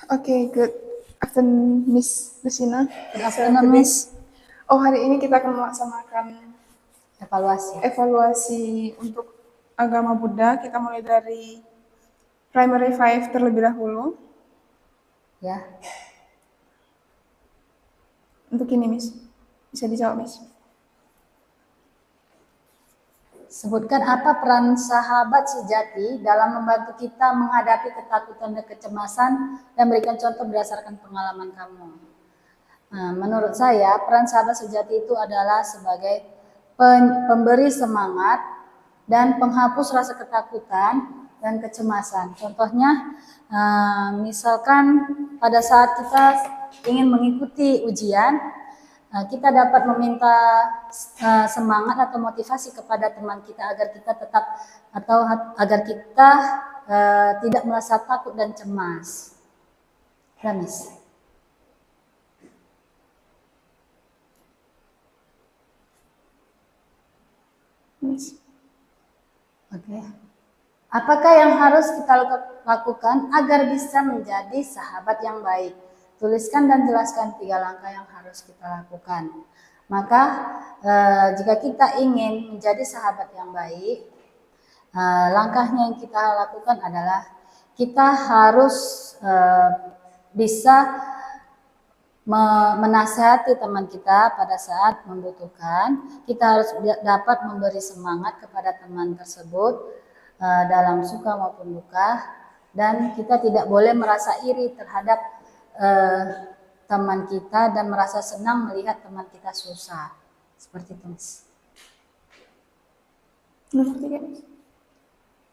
Oke, good afternoon, Miss Lucina. Good afternoon, Miss. Oh, hari ini kita akan melaksanakan Evaluasi. untuk agama Buddha. Kita mulai dari primary 5 terlebih dahulu. Ya. Untuk ini, Miss. Bisa dijawab, Miss. Sebutkan apa peran sahabat sejati dalam membantu kita menghadapi ketakutan dan kecemasan dan berikan contoh berdasarkan pengalaman kamu. Nah, menurut saya peran sahabat sejati itu adalah sebagai pemberi semangat dan penghapus rasa ketakutan dan kecemasan. Contohnya, misalkan pada saat kita ingin mengikuti ujian, kita dapat meminta semangat atau motivasi kepada teman kita agar kita tetap atau agar kita tidak merasa takut dan cemas. Miss. Oke. Apakah yang harus kita lakukan agar bisa menjadi sahabat yang baik? Tuliskan dan jelaskan 3 langkah yang harus kita lakukan. Maka jika kita ingin menjadi sahabat yang baik, langkahnya yang kita lakukan adalah kita harus bisa menasihati teman kita pada saat membutuhkan. Kita harus dapat memberi semangat kepada teman tersebut dalam suka maupun duka, dan kita tidak boleh merasa iri terhadap teman kita dan merasa senang melihat teman kita susah. Seperti itu, Miss. Nomor 3, Miss.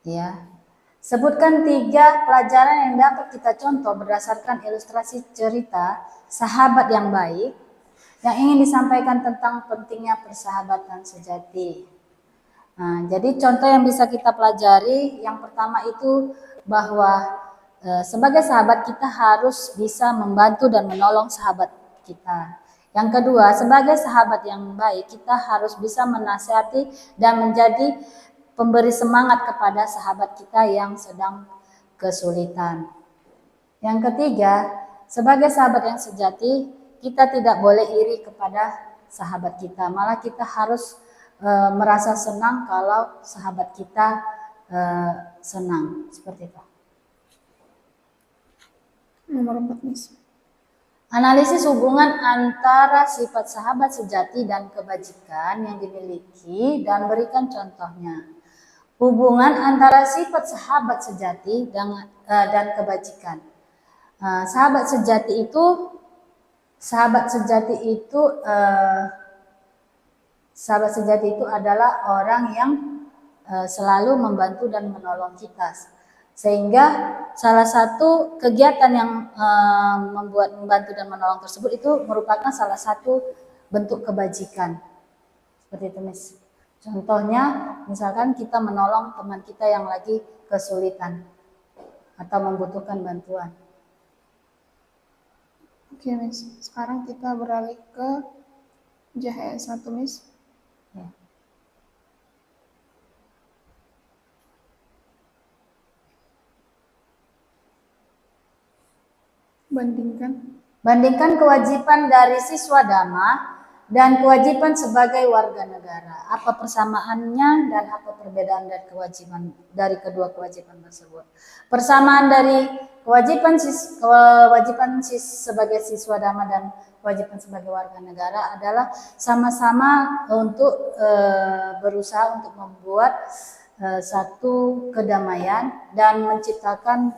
Ya. Sebutkan 3 pelajaran yang dapat kita contoh berdasarkan ilustrasi cerita sahabat yang baik yang ingin disampaikan tentang pentingnya persahabatan sejati. Nah, jadi contoh yang bisa kita pelajari, yang pertama itu bahwa sebagai sahabat kita harus bisa membantu dan menolong sahabat kita. Yang kedua, sebagai sahabat yang baik kita harus bisa menasihati dan menjadi pemberi semangat kepada sahabat kita yang sedang kesulitan. Yang ketiga, sebagai sahabat yang sejati, kita tidak boleh iri kepada sahabat kita. Malah kita harus merasa senang kalau sahabat kita senang. Seperti itu. Nomor 4, Miss. Analisis hubungan antara sifat sahabat sejati dan kebajikan yang dimiliki dan berikan contohnya. Hubungan antara sifat sahabat sejati dan kebajikan. Sahabat sejati itu adalah orang yang selalu membantu dan menolong kita. Sehingga salah satu kegiatan yang membantu dan menolong tersebut itu merupakan salah satu bentuk kebajikan. Seperti itu, Miss. Contohnya, misalkan kita menolong teman kita yang lagi kesulitan atau membutuhkan bantuan. Oke, Miss. Sekarang kita beralih ke JHS 1, Miss. Ya. Bandingkan kewajiban dari siswa Dhamma dan kewajiban sebagai warga negara. Apa persamaannya dan apa perbedaan dari kedua kewajiban tersebut? Persamaan dari kewajiban sebagai siswa Dhamma dan kewajiban sebagai warga negara adalah sama-sama untuk berusaha untuk membuat satu kedamaian dan menciptakan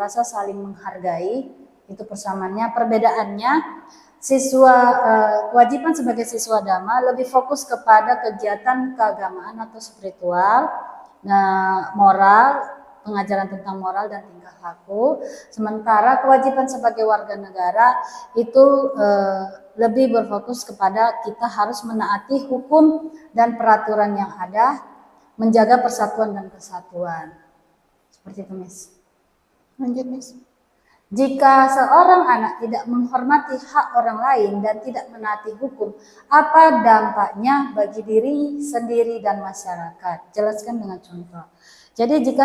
rasa saling menghargai. Itu persamaannya. Perbedaannya, kewajiban sebagai siswa Dhamma lebih fokus kepada kegiatan keagamaan atau spiritual, moral, pengajaran tentang moral dan tingkah laku. Sementara kewajiban sebagai warga negara itu lebih berfokus kepada kita harus menaati hukum dan peraturan yang ada, menjaga persatuan dan kesatuan. Seperti itu, Miss. Lanjut, Miss. Jika seorang anak tidak menghormati hak orang lain dan tidak menaati hukum, apa dampaknya bagi diri sendiri dan masyarakat? Jelaskan dengan contoh. Jadi jika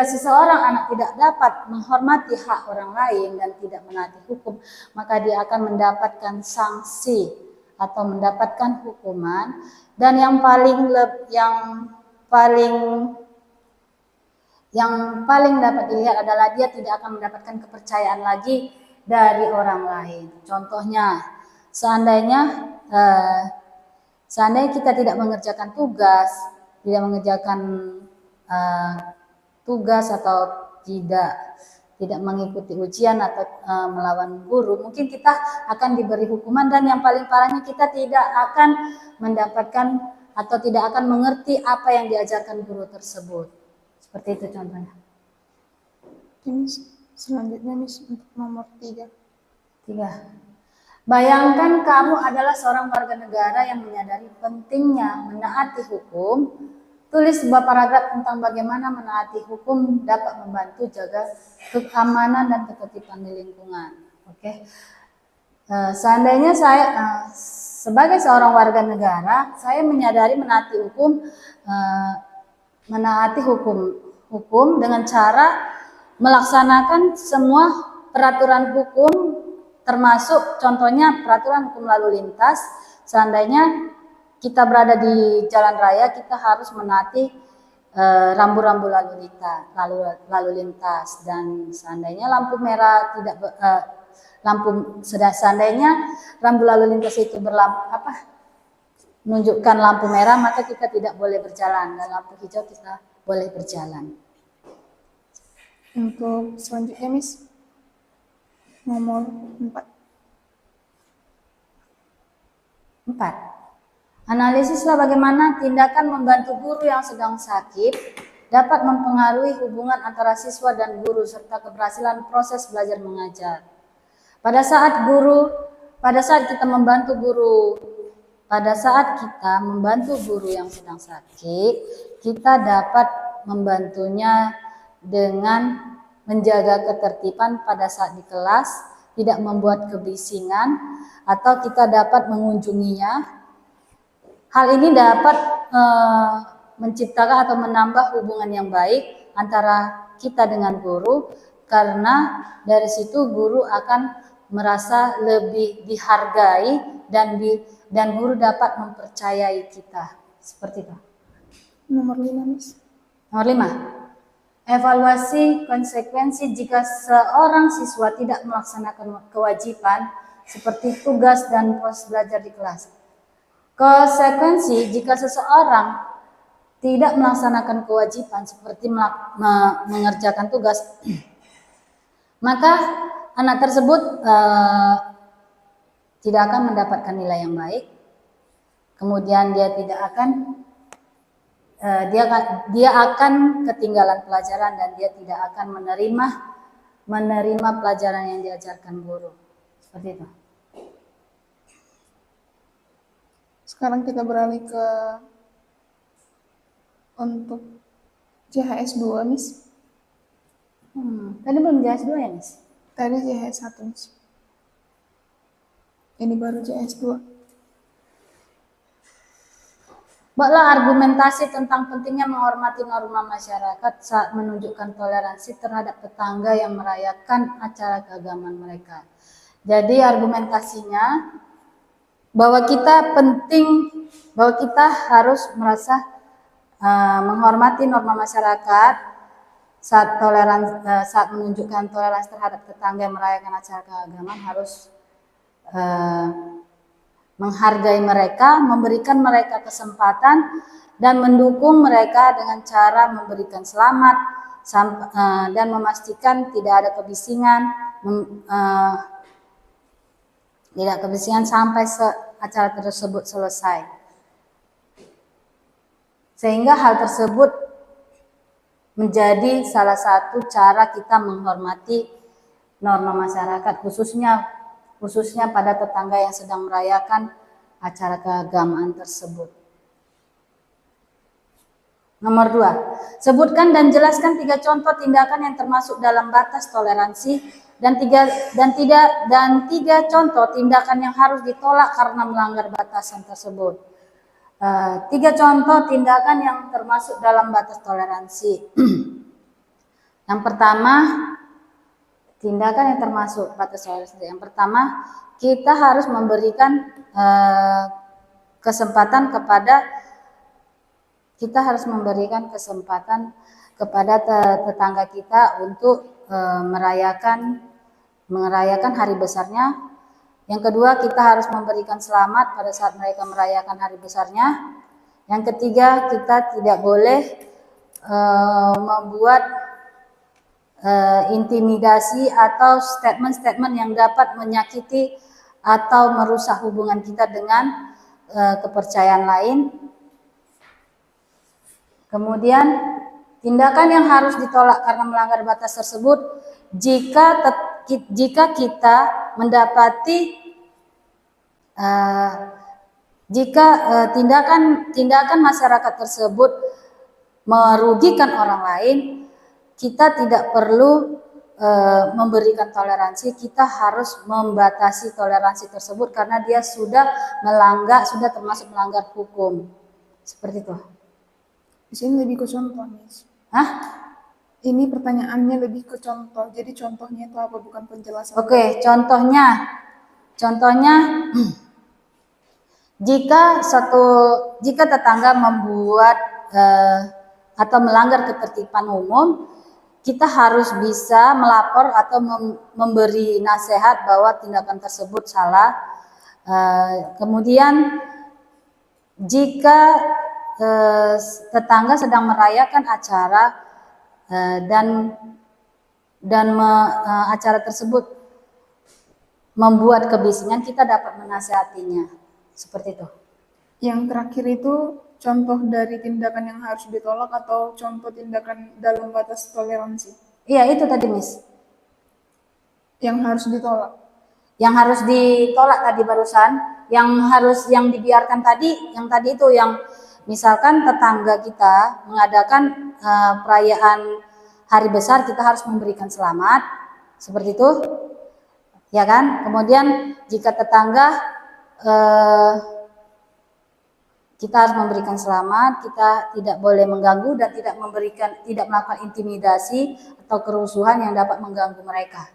seseorang anak tidak dapat menghormati hak orang lain dan tidak menaati hukum, maka dia akan mendapatkan sanksi atau mendapatkan hukuman. Dan yang paling dapat dilihat adalah dia tidak akan mendapatkan kepercayaan lagi dari orang lain. Contohnya, seandainya kita tidak mengerjakan tugas, tugas atau tidak mengikuti ujian atau melawan guru, mungkin kita akan diberi hukuman, dan yang paling parahnya kita tidak akan mendapatkan atau tidak akan mengerti apa yang diajarkan guru tersebut. Seperti itu contohnya. Selanjutnya Miss untuk nomor 3. Bayangkan kamu adalah seorang warga negara yang menyadari pentingnya menaati hukum. Tulis sebuah paragraf tentang bagaimana menaati hukum dapat membantu jaga keamanan dan ketertiban di lingkungan. Oke. Seandainya saya sebagai seorang warga negara, saya menyadari menaati hukum dengan cara melaksanakan semua peraturan hukum, termasuk contohnya peraturan hukum lalu lintas. Seandainya kita berada di jalan raya, kita harus menaati rambu-rambu lalu lintas, dan seandainya seandainya rambu lalu lintas itu menunjukkan lampu merah, maka kita tidak boleh berjalan, dan lampu hijau kita boleh berjalan. Untuk selanjutnya Miss, nomor 4. Analisislah bagaimana tindakan membantu guru yang sedang sakit dapat mempengaruhi hubungan antara siswa dan guru serta keberhasilan proses belajar mengajar. Pada saat kita membantu guru yang sedang sakit, kita dapat membantunya dengan menjaga ketertiban pada saat di kelas, tidak membuat kebisingan, atau kita dapat mengunjunginya. Hal ini dapat menciptakan atau menambah hubungan yang baik antara kita dengan guru, karena dari situ guru akan merasa lebih dihargai dan guru dapat mempercayai kita. Seperti itu. Nomor 5 Miss. Nomor 5. Evaluasi konsekuensi jika seorang siswa tidak melaksanakan kewajiban seperti tugas dan pos belajar di kelas. Konsekuensi jika seseorang tidak melaksanakan kewajiban seperti mengerjakan tugas, maka anak tersebut tidak akan mendapatkan nilai yang baik. Kemudian dia akan ketinggalan pelajaran, dan dia tidak akan menerima pelajaran yang diajarkan guru. Seperti itu. Sekarang kita beralih ke untuk JHS 2 Miss. Tadi belum JHS 2 ya Miss? Tadi JHS 1 Miss. Ini baru JHS 2. Buatlah argumentasi tentang pentingnya menghormati norma masyarakat saat menunjukkan toleransi terhadap tetangga yang merayakan acara keagamaan mereka. Jadi argumentasinya bahwa kita harus merasa menghormati norma masyarakat saat menunjukkan toleransi terhadap tetangga yang merayakan acara keagamaan, harus menghargai mereka, memberikan mereka kesempatan, dan mendukung mereka dengan cara memberikan selamat dan memastikan tidak ada kebisingan sampai acara tersebut selesai. Sehingga hal tersebut menjadi salah satu cara kita menghormati norma masyarakat, khususnya pada tetangga yang sedang merayakan acara keagamaan tersebut. Nomor 2, sebutkan dan jelaskan 3 contoh tindakan yang termasuk dalam batas toleransi dan 3 contoh tindakan yang harus ditolak karena melanggar batasan tersebut. Tiga contoh tindakan yang termasuk dalam batas toleransi. Yang pertama, tindakan yang termasuk batas toleransi. Yang pertama, kita harus memberikan kesempatan kepada tetangga kita untuk merayakan hari besarnya. Yang kedua, kita harus memberikan selamat pada saat mereka merayakan hari besarnya. Yang ketiga, kita tidak boleh membuat intimidasi atau statement-statement yang dapat menyakiti atau merusak hubungan kita dengan kepercayaan lain. Kemudian, tindakan yang harus ditolak karena melanggar batas tersebut jika kita mendapati tindakan masyarakat tersebut merugikan orang lain, kita tidak perlu memberikan toleransi. Kita harus membatasi toleransi tersebut karena dia sudah termasuk melanggar hukum. Seperti itu. Di sini lebih ke contoh, Miss. Hah? Ini pertanyaannya lebih ke contoh. Jadi contohnya itu apa, bukan penjelasan. Oke, contohnya jika tetangga membuat atau melanggar ketertiban umum, kita harus bisa melapor atau memberi nasihat bahwa tindakan tersebut salah. Kemudian jika tetangga sedang merayakan acara dan acara tersebut membuat kebisingan, kita dapat menasihatinya. Seperti itu. Yang terakhir itu contoh dari tindakan yang harus ditolak atau contoh tindakan dalam batas toleransi? Iya, itu tadi, Miss. Yang harus ditolak. Yang harus ditolak tadi barusan, yang dibiarkan tadi, yang tadi itu yang misalkan tetangga kita mengadakan perayaan hari besar, kita harus memberikan selamat. Seperti itu. Ya kan? Kemudian jika tetangga kita harus memberikan selamat, kita tidak boleh mengganggu dan tidak melakukan intimidasi atau kerusuhan yang dapat mengganggu mereka.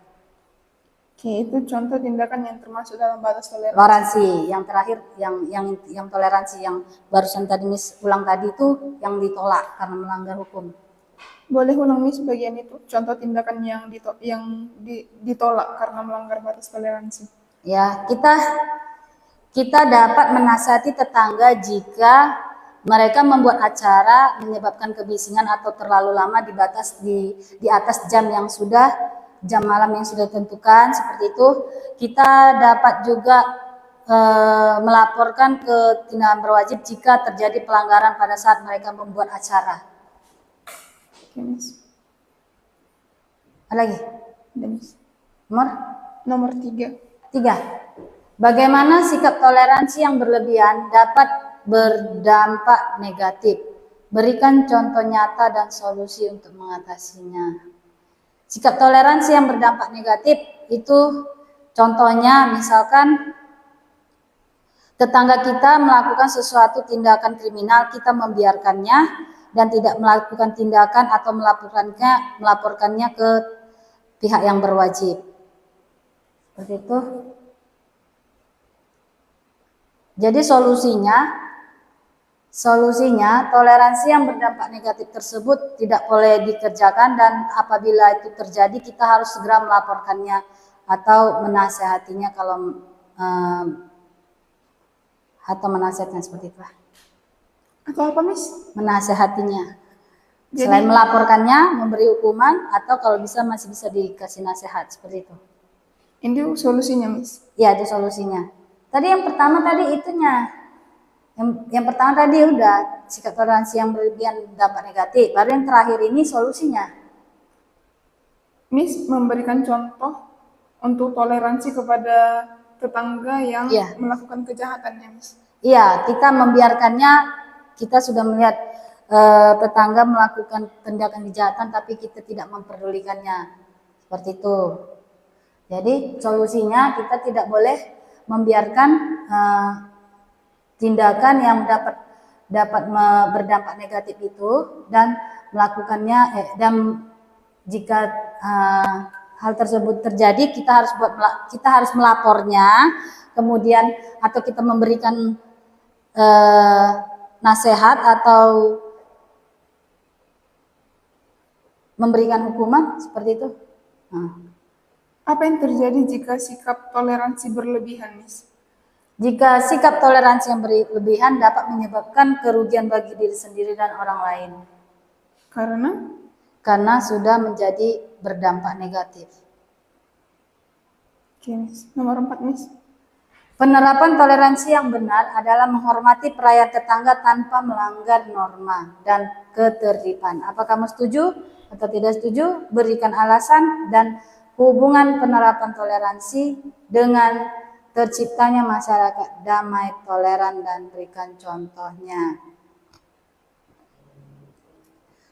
Oke, itu contoh tindakan yang termasuk dalam batas toleransi. Toleransi. Yang terakhir yang toleransi yang barusan tadi Miss ulang tadi itu yang ditolak karena melanggar hukum. Boleh ulang, Miss, bagian itu, contoh tindakan yang ditolak karena melanggar batas toleransi. Ya, kita dapat menasihati tetangga jika mereka membuat acara menyebabkan kebisingan atau terlalu lama di atas jam malam yang sudah ditentukan. Seperti itu, kita dapat juga melaporkan ke tindakan berwajib jika terjadi pelanggaran pada saat mereka membuat acara. Oke, Miss. Ada lagi? Ada, Miss. Nomor 3. Bagaimana sikap toleransi yang berlebihan dapat berdampak negatif? Berikan contoh nyata dan solusi untuk mengatasinya. Sikap toleransi yang berdampak negatif itu contohnya misalkan tetangga kita melakukan sesuatu tindakan kriminal, kita membiarkannya dan tidak melakukan tindakan atau melaporkannya ke pihak yang berwajib. Seperti itu. Jadi solusinya toleransi yang berdampak negatif tersebut tidak boleh dikerjakan, dan apabila itu terjadi kita harus segera melaporkannya atau menasehatinya seperti itu. Atau apa, Miss? Menasehatinya. Selain melaporkannya, memberi hukuman, atau kalau bisa masih bisa dikasih nasihat seperti itu. Ini solusinya, Miss? Iya, itu solusinya. Tadi yang pertama itunya. Yang pertama tadi udah sikap toleransi yang berlebihan dampak negatif. Baru yang terakhir ini solusinya. Miss memberikan contoh untuk toleransi kepada tetangga yang melakukan kejahatannya, Miss. Iya, kita membiarkannya. Kita sudah melihat tetangga melakukan tindakan kejahatan, tapi kita tidak memperdulikannya. Seperti itu. Jadi solusinya kita tidak boleh membiarkan tindakan yang dapat dapat berdampak negatif itu dan melakukannya dan jika hal tersebut terjadi kita harus melapornya, kemudian atau kita memberikan nasihat atau memberikan hukuman seperti itu. Apa yang terjadi jika sikap toleransi berlebihan, Miss? Jika sikap toleransi yang berlebihan dapat menyebabkan kerugian bagi diri sendiri dan orang lain. Karena sudah menjadi berdampak negatif. Oke, Miss. Nomor 4, Miss. Penerapan toleransi yang benar adalah menghormati perayaan tetangga tanpa melanggar norma dan ketertiban. Apa kamu setuju atau tidak setuju? Berikan alasan dan hubungan penerapan toleransi dengan terciptanya masyarakat damai, toleran, dan berikan contohnya.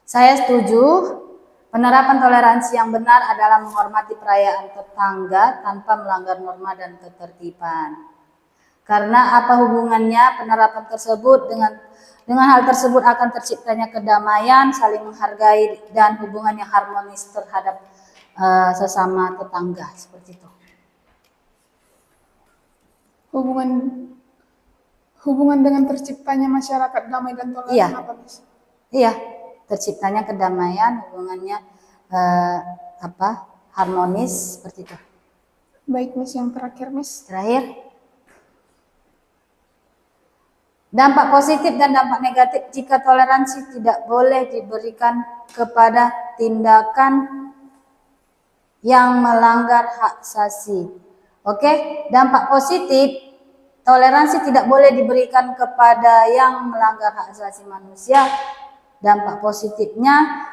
Saya setuju. Penerapan toleransi yang benar adalah menghormati perayaan tetangga tanpa melanggar norma dan ketertiban. Karena apa hubungannya penerapan tersebut dengan hal tersebut akan terciptanya kedamaian, saling menghargai, dan hubungan yang harmonis terhadap sesama tetangga, seperti itu. Hubungan dengan terciptanya masyarakat damai dan toleran. Iya. Apa, Miss? Iya, terciptanya kedamaian, hubungannya harmonis, seperti itu. Baik, Miss. Yang terakhir, Miss. Terakhir, dampak positif dan dampak negatif jika toleransi tidak boleh diberikan kepada tindakan yang melanggar hak asasi. Oke, dampak positif toleransi tidak boleh diberikan kepada yang melanggar hak asasi manusia. Dampak positifnya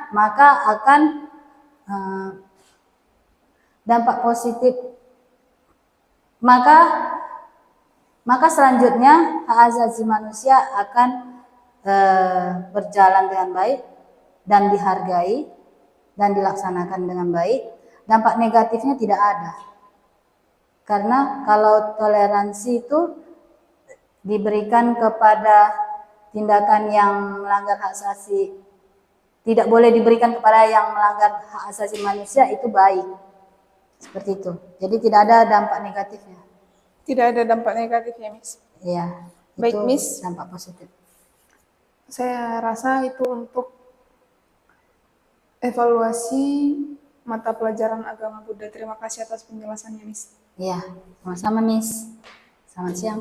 maka selanjutnya hak asasi manusia akan berjalan dengan baik dan dihargai dan dilaksanakan dengan baik. Dampak negatifnya tidak ada. Karena kalau toleransi itu diberikan kepada tindakan yang melanggar hak asasi, tidak boleh diberikan kepada yang melanggar hak asasi manusia, itu baik. Seperti itu. Jadi tidak ada dampak negatifnya. Tidak ada dampak negatifnya, Miss. Iya. Baik, itu Miss. dampak positif. Saya rasa itu untuk evaluasi mata pelajaran agama Buddha. Terima kasih atas penjelasannya, Miss. Iya, sama-sama, Miss. Selamat siang.